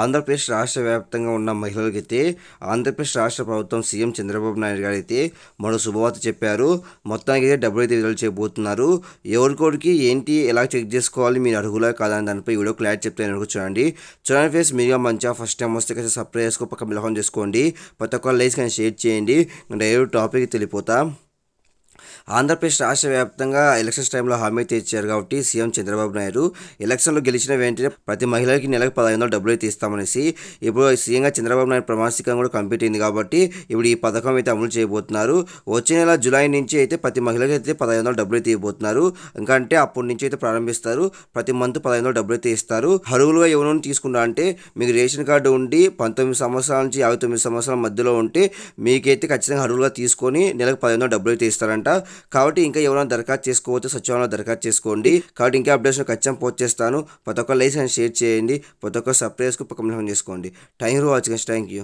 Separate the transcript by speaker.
Speaker 1: ఆంధ్రప్రదేశ్ రాష్ట్ర వ్యాప్తంగా ఉన్న మహిళలకైతే ఆంధ్రప్రదేశ్ రాష్ట్ర ప్రభుత్వం సీఎం చంద్రబాబు నాయుడు గారు అయితే మరో శుభవార్త చెప్పారు. మొత్తానికి అయితే డబ్బులు అయితే విడుదల చేయబోతున్నారు. ఎవరికోడికి ఏంటి ఎలా చెక్ చేసుకోవాలి, మీరు అర్హులా కాదా అని దానిపై వీడియో క్లారిటీ చెప్తాను. చూడండి ఫ్రెండ్స్, మీరుగా మంచిగా ఫస్ట్ టైం వస్తే కదా సబ్స్క్రైబ్ చేసుకో, పక్క బెల్ ఐకాన్ చేసుకోండి. ప్రతి ఒక్క లైక్స్ కానీ షేర్ చేయండి. Direct topic తెలిపోతా. ఆంధ్రప్రదేశ్ రాష్ట్ర వ్యాప్తంగా ఎలక్షన్స్ టైంలో హామీ అయితే ఇచ్చారు కాబట్టి సీఎం చంద్రబాబు నాయుడు ఎలక్షన్లో గెలిచిన వెంటనే ప్రతి మహిళకి నెలకు 1500 డబ్బులు అయితే ఇస్తామనేసి ఇప్పుడు సీఎంగా చంద్రబాబు నాయుడు ప్రమాణస్వీకారం కూడా కంప్లీట్ అయింది కాబట్టి ఇప్పుడు ఈ పథకం అయితే అమలు చేయబోతున్నారు. వచ్చే నెల జూలై నుంచి అయితే ప్రతి మహిళకి అయితే 1500 డబ్బులు అయితే ఇవ్వబోతున్నారు. ఇంకా అంటే అప్పటి నుంచి అయితే ప్రారంభిస్తారు. ప్రతి మంత్ 1500 డబ్బులు అయితే ఇస్తారు. అర్హులుగా ఎవరైనా తీసుకున్నా అంటే మీకు రేషన్ కార్డు ఉండి 19 సంవత్సరాల నుంచి 59 సంవత్సరాల మధ్యలో ఉంటే మీకైతే ఖచ్చితంగా అర్హులుగా తీసుకొని నెలకు 1500 డబ్బులు అయితే ఇస్తారంట. కాబట్టి ఇంకా ఎవరైనా దరఖాస్తు చేసుకోవచ్చు, సచివాలయంలో దరఖాస్తు చేసుకోండి. కాబట్టి ఇంకా అప్డేట్స్ ఖచ్చితంగా పోస్ట్ చేస్తాను. ప్రతి ఒక్క లైక్స్ అండ్ షేర్ చేయండి. ప్రతి ఒక్క సబ్స్క్రైబ్ చేసుకోండి, పక్కన చేసుకోండి. Thank you for watching. Thank you.